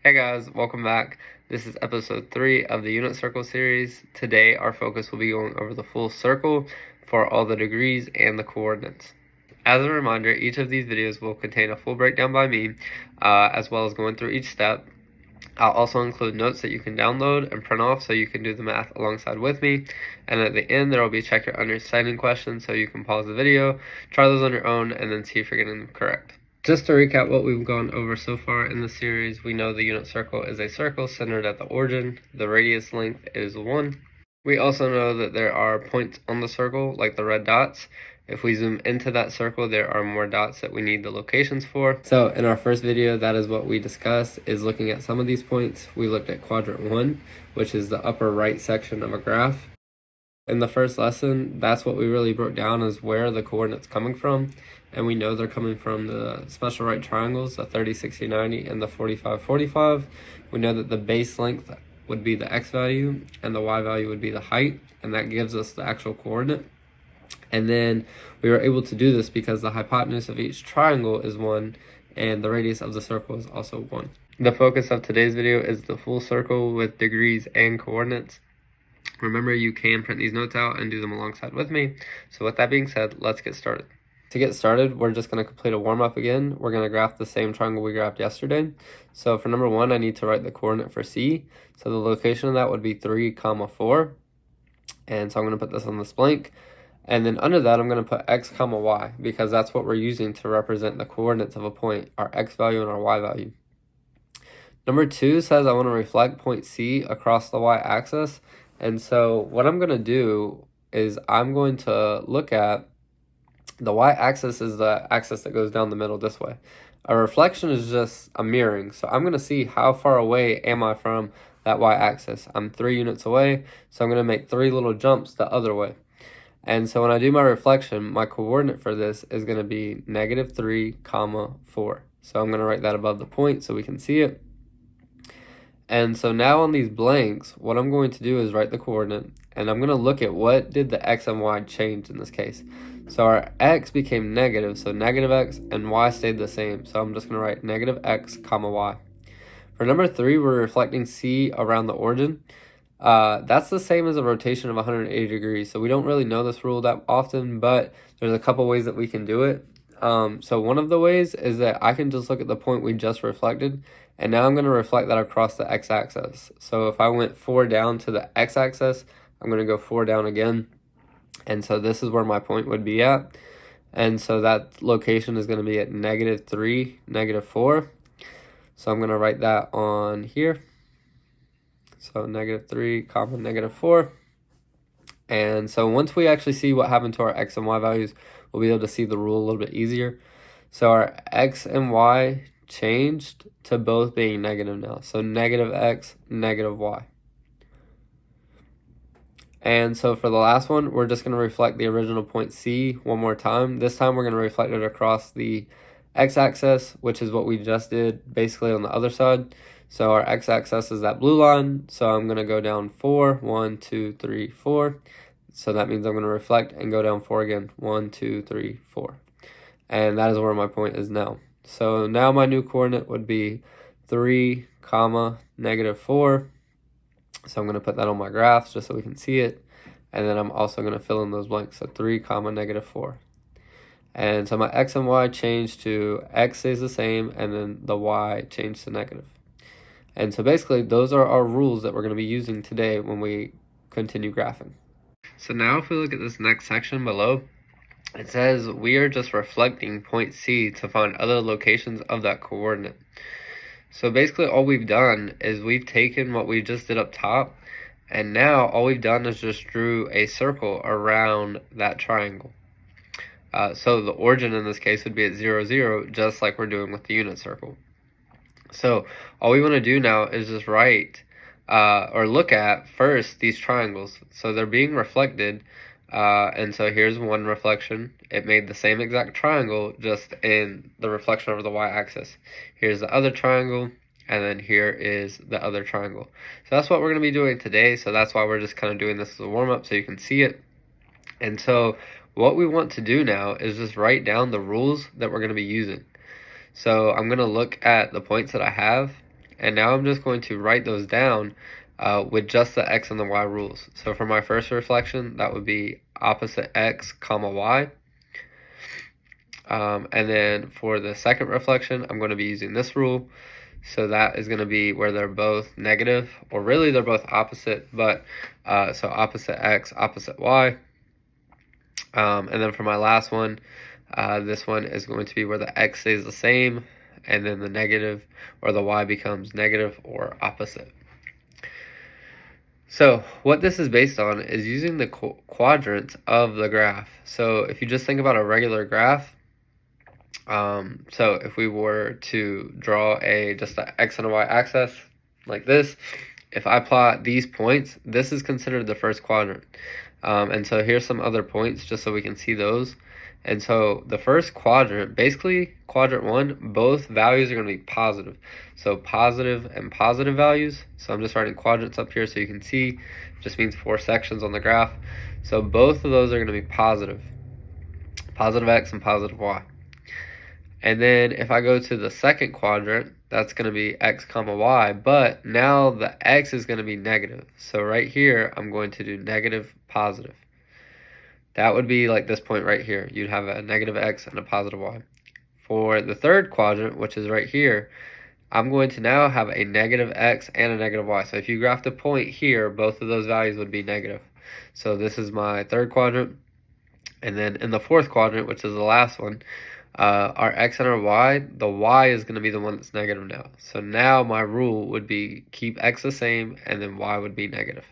Hey guys, welcome back. This is episode 3 of the unit circle series. Today our focus will be going over the full circle for all the degrees and the coordinates. As a reminder, each of these videos will contain a full breakdown by me, as well as going through each step. I'll also include notes that you can download and print off so you can do the math alongside with me. And at the end, there will be check your understanding questions so you can pause the video, try those on your own, and then see if you're getting them correct. Just to recap what we've gone over so far in the series, we know the unit circle is a circle centered at the origin. The radius length is 1. We also know that there are points on the circle, like the red dots. If we zoom into that circle, there are more dots that we need the locations for. So in our first video, that is what we discussed, is looking at some of these points. We looked at quadrant 1, which is the upper right section of a graph. In the first lesson, that's what we really broke down, is where the coordinates coming from. And we know they're coming from the special right triangles, the 30, 60, 90, and the 45, 45. We know that the base length would be the x value, and the y value would be the height, and that gives us the actual coordinate. And then we were able to do this because the hypotenuse of each triangle is 1, and the radius of the circle is also 1. The focus of today's video is the full circle with degrees and coordinates. Remember, you can print these notes out and do them alongside with me. So with that being said, let's get started. To get started, we're just going to complete a warm-up again. We're going to graph the same triangle we graphed yesterday. So for number 1, I need to write the coordinate for C. So the location of that would be 3, 4. And so I'm going to put this on this blank. And then under that, I'm going to put x, y, because that's what we're using to represent the coordinates of a point, our x value and our y value. Number 2 says I want to reflect point C across the y-axis. And so what I'm going to do is I'm going to look at the y-axis is the axis that goes down the middle this way. A reflection is just a mirroring. So I'm going to see how far away am I from that y-axis. I'm 3 units away, so I'm going to make 3 little jumps the other way. And so when I do my reflection, my coordinate for this is going to be -3, 4. So I'm going to write that above the point so we can see it. And so now on these blanks, what I'm going to do is write the coordinate, and I'm going to look at what did the x and y change in this case. So our x became negative, so -x, and y stayed the same. So I'm just going to write -x, y. For number 3, we're reflecting C around the origin. That's the same as a rotation of 180 degrees. So we don't really know this rule that often, but there's a couple ways that we can do it. So one of the ways is that I can just look at the point we just reflected, and now I'm going to reflect that across the x-axis. So if I went 4 down to the x-axis, I'm going to go 4 down again. And so this is where my point would be at. And so that location is going to be at -3, 4. So I'm going to write that on here. So -3, 4. And so once we actually see what happened to our x and y values, we'll be able to see the rule a little bit easier. So our x and y changed to both being negative now. So -x, y. And so for the last one, we're just going to reflect the original point C one more time. This time we're going to reflect it across the x-axis, which is what we just did basically on the other side. So our x-axis is that blue line. So I'm going to go down 4, 1, 2, 3, 4. So that means I'm going to reflect and go down 4 again, 1, 2, 3, 4. And that is where my point is now. So now my new coordinate would be 3, -4. So I'm going to put that on my graphs just so we can see it. And then I'm also going to fill in those blanks. So 3, -4. And so my x and y changed to x stays the same, and then the y changed to negative. And so basically, those are our rules that we're going to be using today when we continue graphing. So now if we look at this next section below, it says we are just reflecting point C to find other locations of that coordinate. So basically all we've done is we've taken what we just did up top, and now all we've done is just drew a circle around that triangle. So the origin in this case would be at 0, 0, just like we're doing with the unit circle. So all we want to do now is just write or look at first these triangles. So they're being reflected, and so here's one reflection. It made the same exact triangle, just in the reflection over the y-axis. Here's the other triangle, and then here is the other triangle. So that's what we're going to be doing today. So that's why we're just kind of doing this as a warm-up so you can see it. And so what we want to do now is just write down the rules that we're going to be using. So I'm going to look at the points that I have, And now I'm just going to write those down with just the x and the y rules. So for my first reflection, that would be opposite x comma y. And then for the second reflection, I'm going to be using this rule. So that is going to be where they're both negative, or really they're both opposite, but so opposite x, opposite y. And then for my last one, this one is going to be where the x stays the same, and then the negative or the y becomes negative or opposite. So what this is based on is using the quadrants of the graph. So if you just think about a regular graph, so if we were to draw just an x and a y axis like this, if I plot these points, this is considered the first quadrant. And so here's some other points just so we can see those. And so the first quadrant, basically quadrant 1, both values are going to be positive. So positive and positive values. So I'm just writing quadrants up here so you can see. Just means 4 sections on the graph. So both of those are going to be positive. Positive x and positive y. And then if I go to the second quadrant, that's going to be x comma y, but now the x is going to be negative. So right here, I'm going to do negative, positive. That would be like this point right here. You'd have a negative x and a positive y. For the third quadrant, which is right here, I'm going to now have a negative x and a negative y. So if you graphed a point here, both of those values would be negative. So this is my third quadrant. And then in the fourth quadrant, which is the last one, our x and our y, the y is going to be the one that's negative now. So now my rule would be keep x the same, and then y would be negative.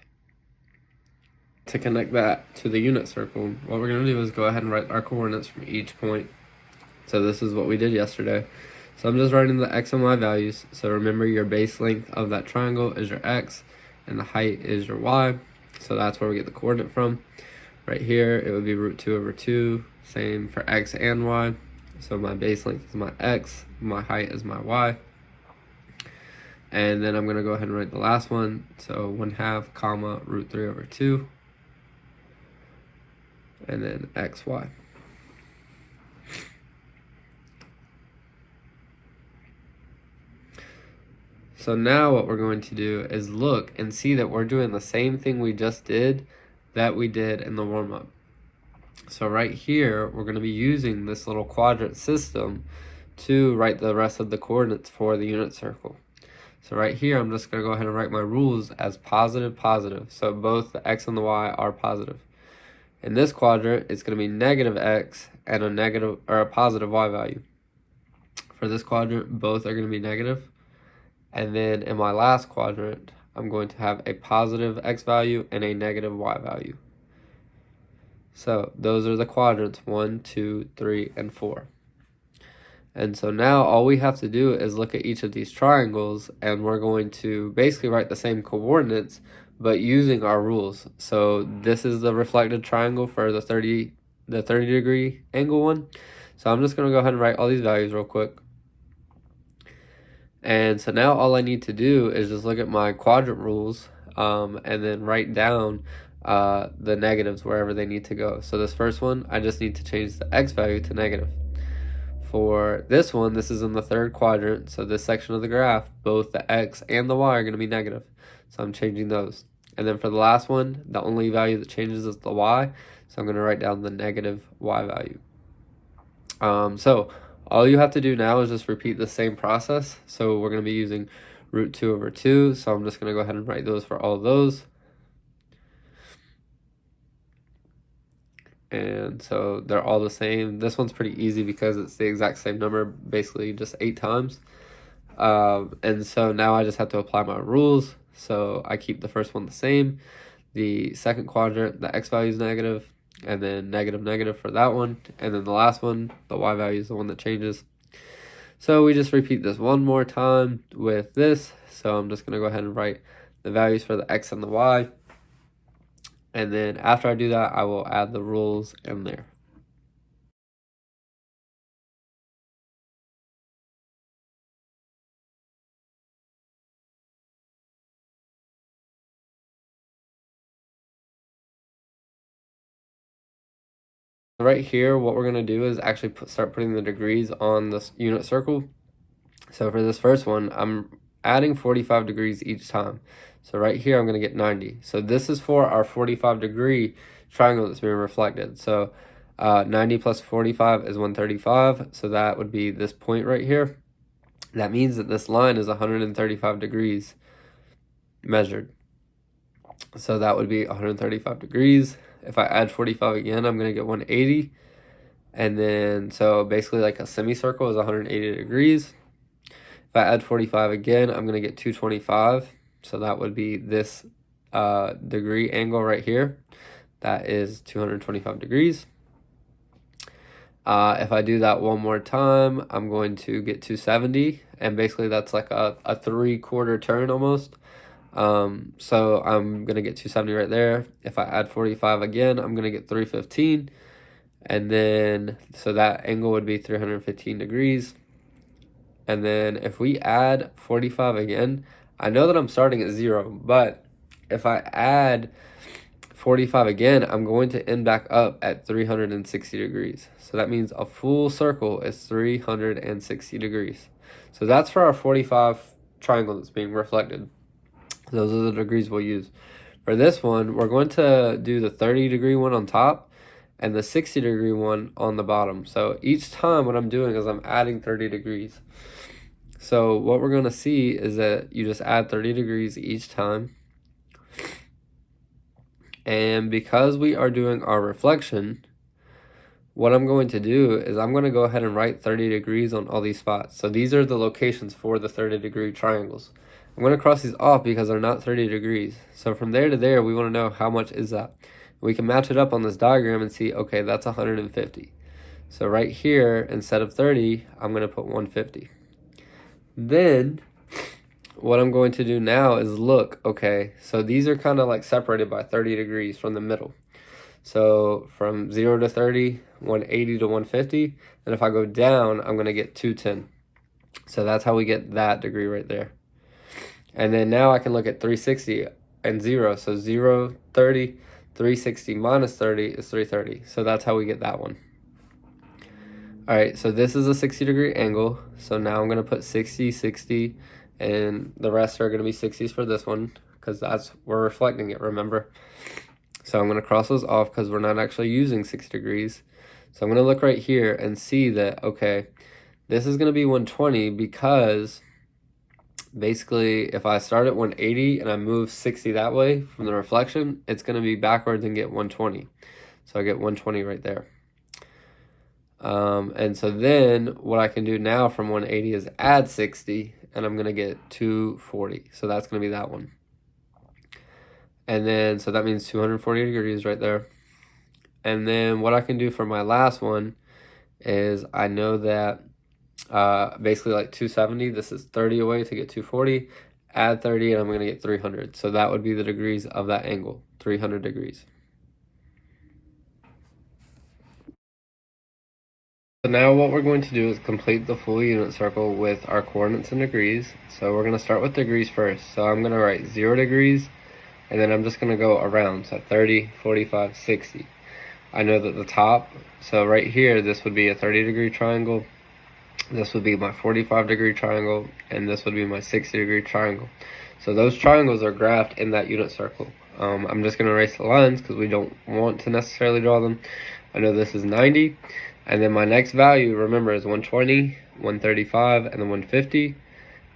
To connect that to the unit circle, what we're going to do is go ahead and write our coordinates from each point. So this is what we did yesterday. So I'm just writing the x and y values. So remember, your base length of that triangle is your x, and the height is your y. So that's where we get the coordinate from. Right here, it would be root 2 over 2, same for x and y. So my base length is my x, my height is my y. And then I'm going to go ahead and write the last one. So 1/2 comma root 3 over 2. And then xy. So now what we're going to do is look and see that we're doing the same thing we just did that we did in the warm-up. So right here, we're going to be using this little quadrant system to write the rest of the coordinates for the unit circle. So right here, I'm just going to go ahead and write my rules as positive, positive. So both the x and the y are positive. In this quadrant, it's going to be negative x and a negative or a positive y value. For this quadrant, both are going to be negative. And then in my last quadrant, I'm going to have a positive x value and a negative y value. So those are the quadrants 1, 2, 3, and 4. And so now all we have to do is look at each of these triangles, and we're going to basically write the same coordinates, but using our rules. So this is the reflected triangle for the 30 degree angle one. So I'm just going to go ahead and write all these values real quick. And so now all I need to do is just look at my quadrant rules and then write down the negatives wherever they need to go. So this first one, I just need to change the x value to negative. For this one, this is in the third quadrant, so this section of the graph, both the x and the y are going to be negative. So I'm changing those. And then for the last one, the only value that changes is the y, so I'm going to write down the negative y value. So all you have to do now is just repeat the same process. So we're going to be using root 2 over 2, so I'm just going to go ahead and write those for all of those. And so they're all the same. This one's pretty easy because it's the exact same number, basically just 8 times. And so now I just have to apply my rules. So I keep the first one the same. The second quadrant, the x value is negative, and then negative, negative for that one. And then the last one, the y value is the one that changes. So we just repeat this one more time with this. So I'm just going to go ahead and write the values for the x and the y. And then after I do that, I will add the rules in there. Right here, what we're going to do is actually start putting the degrees on this unit circle. So for this first one, I'm adding 45 degrees each time. So right here, I'm going to get 90. So this is for our 45-degree triangle that's being reflected. So 90 plus 45 is 135. So that would be this point right here. That means that this line is 135 degrees measured. So that would be 135 degrees. If I add 45 again, I'm going to get 180. And then, so basically like a semicircle is 180 degrees. If I add 45 again, I'm going to get 225. So that would be this degree angle right here. That is 225 degrees. If I do that one more time, I'm going to get 270. And basically that's like a 3/4 turn almost. So I'm going to get 270 right there. If I add 45 again, I'm going to get 315. And then, so that angle would be 315 degrees. And then if we add 45 again, I know that I'm starting at 0, but if I add 45 again, I'm going to end back up at 360 degrees. So that means a full circle is 360 degrees. So that's for our 45 triangle that's being reflected. Those are the degrees we'll use. For this one, we're going to do the 30-degree one on top and the 60-degree one on the bottom. So each time what I'm doing is I'm adding 30 degrees. So what we're going to see is that you just add 30 degrees each time. And because we are doing our reflection, what I'm going to do is I'm going to go ahead and write 30 degrees on all these spots. So these are the locations for the 30-degree triangles. I'm going to cross these off because they're not 30 degrees. So from there to there, we want to know how much is that. We can match it up on this diagram and see, okay, that's 150. So right here, instead of 30, I'm going to put 150. Then what I'm going to do now is look, okay, so these are kind of like separated by 30 degrees from the middle. So from 0 to 30, 180 to 150. And if I go down, I'm going to get 210. So that's how we get that degree right there. And then now I can look at 360 and 0. So 0, 30, 360 minus 30 is 330. So that's how we get that one. All right, so this is a 60-degree angle. So now I'm going to put 60, 60, and the rest are going to be 60s for this one because we're reflecting it, remember? So I'm going to cross those off because we're not actually using 6 degrees. So I'm going to look right here and see that, okay, this is going to be 120 because basically if I start at 180 and I move 60 that way from the reflection, it's going to be backwards and get 120. So I get 120 right there. And so then what I can do now from 180 is add 60 and I'm going to get 240. So that's going to be that one. And then, so that means 240 degrees right there. And then what I can do for my last one is I know that basically like 270, this is 30 away to get 240. Add 30 and I'm going to get 300. So that would be the degrees of that angle, 300 degrees. So now what we're going to do is complete the full unit circle with our coordinates and degrees. So we're going to start with degrees first. So I'm going to write 0 degrees, and then I'm just going to go around, so 30, 45, 60. I know that the top, so right here, this would be a 30-degree triangle. This would be my 45-degree triangle, and this would be my 60-degree triangle. So those triangles are graphed in that unit circle. I'm just going to erase the lines because we don't want to necessarily draw them. I know this is 90. And then my next value, remember, is 120, 135, and then 150.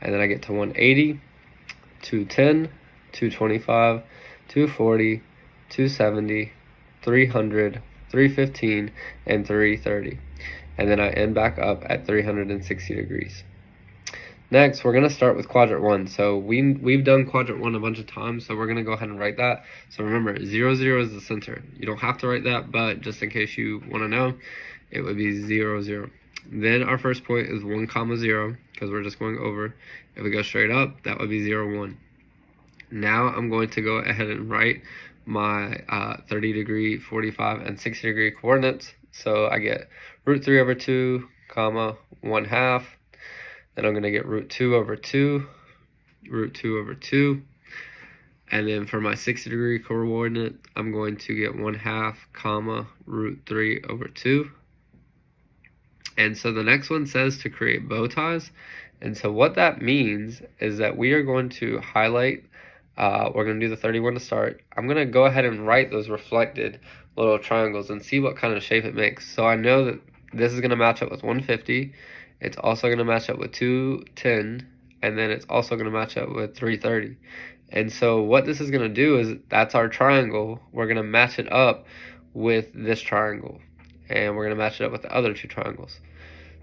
And then I get to 180, 210, 225, 240, 270, 300, 315, and 330. And then I end back up at 360 degrees. Next, we're going to start with quadrant 1. So we've done quadrant 1 a bunch of times, so we're going to go ahead and write that. So remember, 0, 0 is the center. You don't have to write that, but just in case you want to know, it would be 0, 0. Then our first point is 1, 0, because we're just going over. If we go straight up, that would be 0, 1. Now I'm going to go ahead and write my 30-degree, 45, and 60-degree coordinates. So I get root 3 over 2, comma, 1/2. Then I'm going to get root 2 over 2, root 2 over 2. And then for my 60-degree coordinate, I'm going to get 1/2, comma, root 3 over 2. And so the next one says to create bow ties. And so what that means is that we are going to highlight, we're going to do the 31 to start. I'm going to go ahead and write those reflected little triangles and see what kind of shape it makes. So I know that this is going to match up with 150. It's also going to match up with 210, and then it's also going to match up with 330. And so what this is going to do is, that's our triangle. We're going to match it up with this triangle, and we're going to match it up with the other two triangles.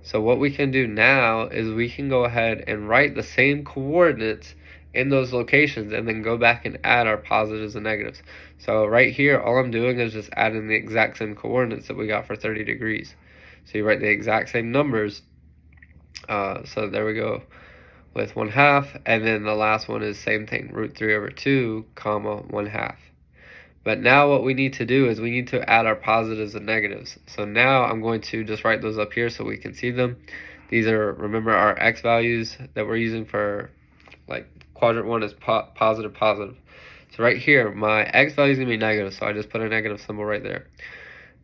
So what we can do now is we can go ahead and write the same coordinates in those locations and then go back and add our positives and negatives. So right here, all I'm doing is just adding the exact same coordinates that we got for 30 degrees. So you write the exact same numbers. So there we go with 1/2, and then the last one is same thing, √3/2, comma 1/2. But now what we need to do is we need to add our positives and negatives. So now I'm going to just write those up here so we can see them. These are, remember, our x values that we're using for, like, quadrant 1 is positive, positive. So right here, my x value is going to be negative, so I just put a negative symbol right there.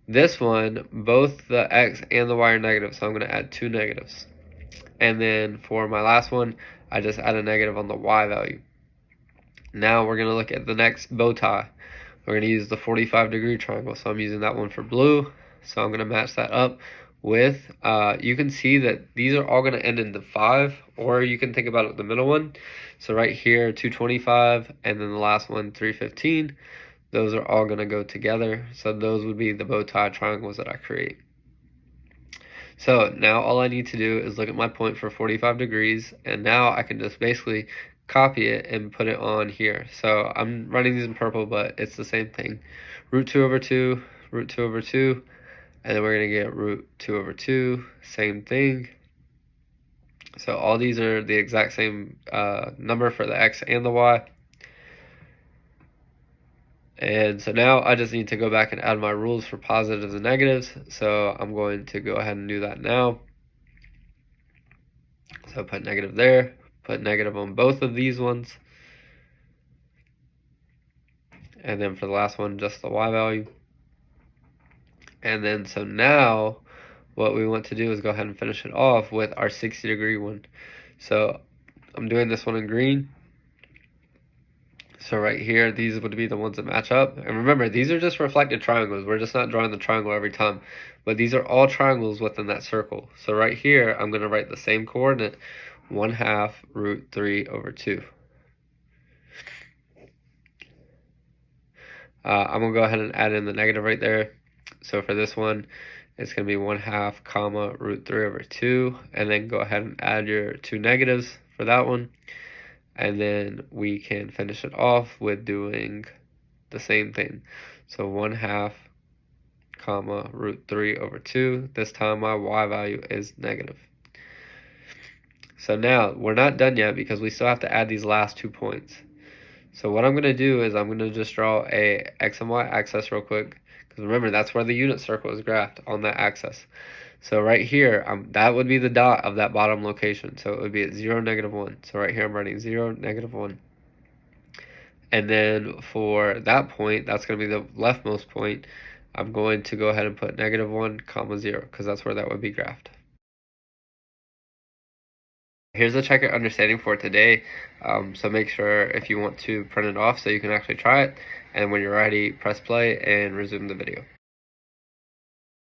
This one, both the x and the y are negative, so I'm going to add 2 negatives. And then for my last one, I just add a negative on the y value. Now we're going to look at the next bow tie. We're going to use the 45-degree triangle, so I'm using that one for blue. So I'm going to match that up with, you can see that these are all going to end in the 5, or you can think about it, the middle one. So right here, 225, and then the last one, 315. Those are all going to go together. So those would be the bow tie triangles that I create. So now all I need to do is look at my point for 45 degrees, and now I can just basically copy it and put it on here. So I'm running these in purple, but it's the same thing. √2/2, √2/2, and then we're going to get √2/2, same thing. So all these are the exact same number for the x and the y. And so now I just need to go back and add my rules for positives and negatives. So I'm going to go ahead and do that now. So put negative there, put negative on both of these ones. And then for the last one, just the y value. And then so now what we want to do is go ahead and finish it off with our 60-degree one. So I'm doing this one in green. So right here, these would be the ones that match up. And remember, these are just reflected triangles. We're just not drawing the triangle every time. But these are all triangles within that circle. So right here, I'm going to write the same coordinate, 1/2 √3/2. I'm going to go ahead and add in the negative right there. So for this one, it's going to be 1/2, comma, √3/2. And then go ahead and add your 2 negatives for that one. And then we can finish it off with doing the same thing. So 1/2, comma, √3/2. This time my y value is negative. So now we're not done yet because we still have to add these last 2 points. So what I'm going to do is I'm going to just draw a x and y axis real quick. Because remember, that's where the unit circle is graphed, on that axis. So right here, that would be the dot of that bottom location. So it would be at 0, -1. So right here, I'm writing 0, -1. And then for that point, that's going to be the leftmost point. I'm going to go ahead and put -1, comma 0, because that's where that would be graphed. Here's the check your understanding for today. So make sure if you want to print it off so you can actually try it. And when you're ready, press play and resume the video.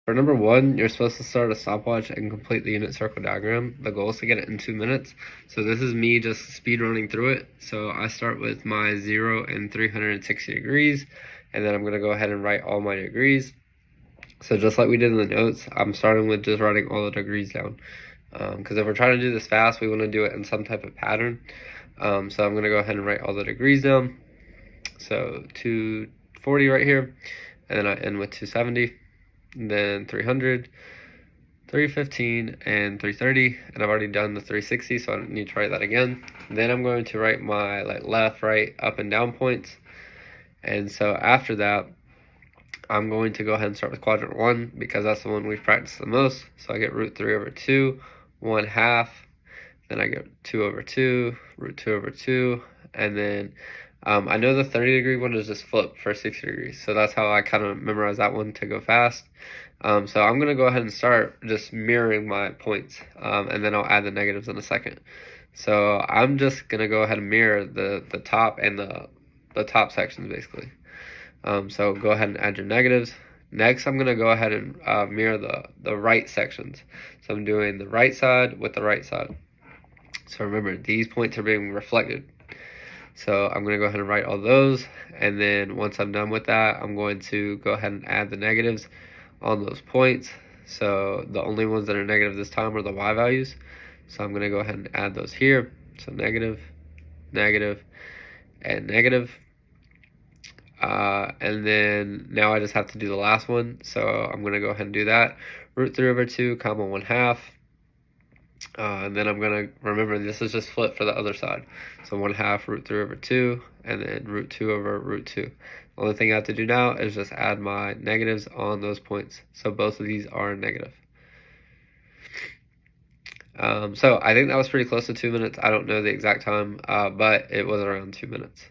For number 1, you're supposed to start a stopwatch and complete the unit circle diagram. The goal is to get it in 2 minutes. So this is me just speed running through it. So I start with my 0 and 360 degrees, and then I'm going to go ahead and write all my degrees. So just like we did in the notes, I'm starting with just writing all the degrees down. Because if we're trying to do this fast, we want to do it in some type of pattern. So I'm going to go ahead and write all the degrees down. So 240 right here, and then I end with 270. Then 300, 315, and 330, and I've already done the 360, so I don't need to write that again. Then I'm going to write my left, right, up, and down points. And so after that, I'm going to go ahead and start with quadrant 1 because that's the one we've practiced the most. So I get √3/2, 1/2, then I get 2/2, √2/2, and then I know the 30-degree one is just flipped for 60 degrees, so that's how I kind of memorize that one to go fast. So I'm going to go ahead and start just mirroring my points, and then I'll add the negatives in a second. So I'm just going to go ahead and mirror the top and the top sections, basically. So go ahead and add your negatives. Next, I'm going to go ahead and mirror the right sections. So I'm doing the right side with the right side. So remember, these points are being reflected. So I'm going to go ahead and write all those, and then once I'm done with that, I'm going to go ahead and add the negatives on those points. So the only ones that are negative this time are the y values. So I'm going to go ahead and add those here. So negative, negative, and negative. And then now I just have to do the last one. So I'm going to go ahead and do that. Root 3 over 2, comma 1/2. And then I'm going to remember this is just flip for the other side. So 1/2 root 3 over 2, and then root 2 over root 2. The only thing I have to do now is just add my negatives on those points. So both of these are negative. So I think that was pretty close to 2 minutes. I don't know the exact time, but it was around 2 minutes.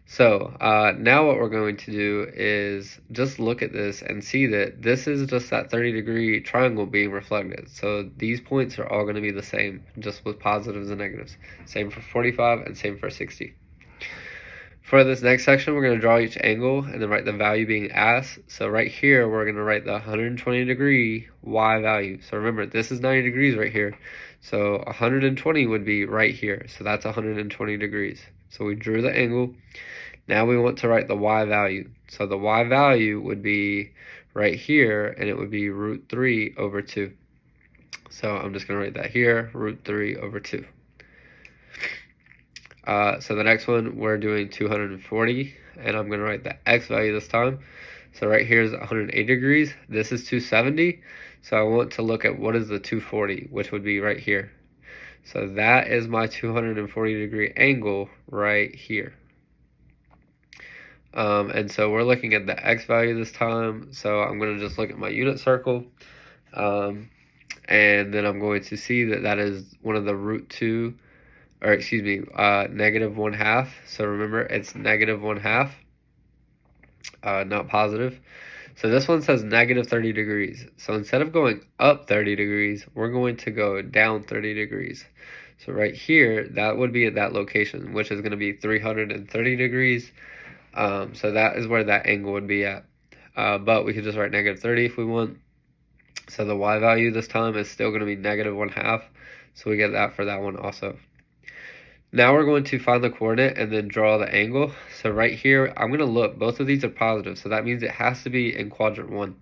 So now what we're going to do is just look at this and see that this is just that 30-degree triangle being reflected. So these points are all going to be the same, just with positives and negatives. Same for 45 and same for 60. For this next section, we're going to draw each angle and then write the value being asked. So right here, we're going to write the 120-degree y value. So remember, this is 90 degrees right here. So 120 would be right here. So that's 120 degrees. So we drew the angle. Now we want to write the y value. So the y value would be right here, and it would be root 3 over 2. So I'm just going to write that here, root 3 over 2. So the next one, we're doing 240, and I'm going to write the x value this time. So right here is 180 degrees. This is 270. So I want to look at what is the 240, which would be right here. So that is my 240-degree angle right here. And so we're looking at the x value this time. So I'm going to just look at my unit circle. And then I'm going to see that that is one of the root 2, or excuse me, negative 1/2. So remember, it's negative 1/2, not positive. So this one says negative 30 degrees. So instead of going up 30 degrees, we're going to go down 30 degrees. So right here, that would be at that location, which is going to be 330 degrees. So that is where that angle would be at. But we could just write negative 30 if we want. So the y value this time is still going to be negative 1/2. So we get that for that one also. Now we're going to find the coordinate and then draw the angle. So right here, I'm going to look. Both of these are positive. So that means it has to be in quadrant 1.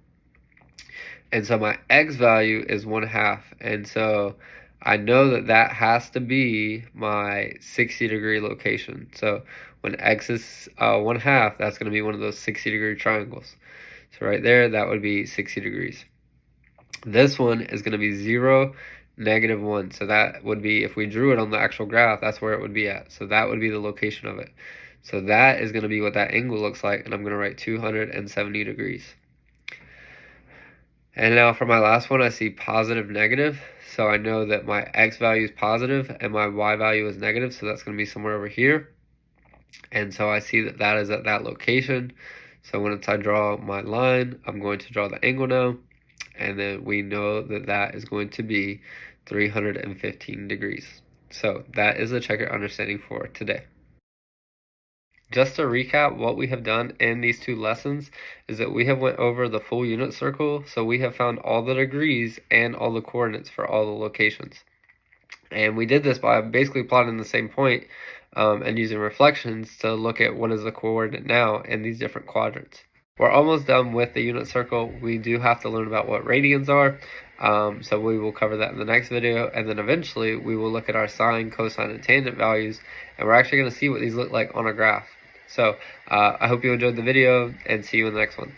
And so my x value is 1/2. And so I know that that has to be my 60-degree location. So when x is 1/2, that's going to be one of those 60-degree triangles. So right there, that would be 60 degrees. This one is going to be 0, negative 1. So that would be, if we drew it on the actual graph, that's where it would be at. So that would be the location of it. So that is going to be what that angle looks like, and I'm going to write 270 degrees. And now for my last one, I see positive, negative. So I know that my x value is positive and my y value is negative. So that's going to be somewhere over here. And so I see that that is at that location. So once I draw my line, I'm going to draw the angle now. And then we know that that is going to be 315 degrees. So that is a check your understanding for today. Just to recap, what we have done in these 2 lessons is that we have went over the full unit circle. So we have found all the degrees and all the coordinates for all the locations. And we did this by basically plotting the same point and using reflections to look at what is the coordinate now in these different quadrants. We're almost done with the unit circle. We do have to learn about what radians are. So we will cover that in the next video. And then eventually we will look at our sine, cosine, and tangent values. And we're actually going to see what these look like on a graph. So I hope you enjoyed the video, and see you in the next one.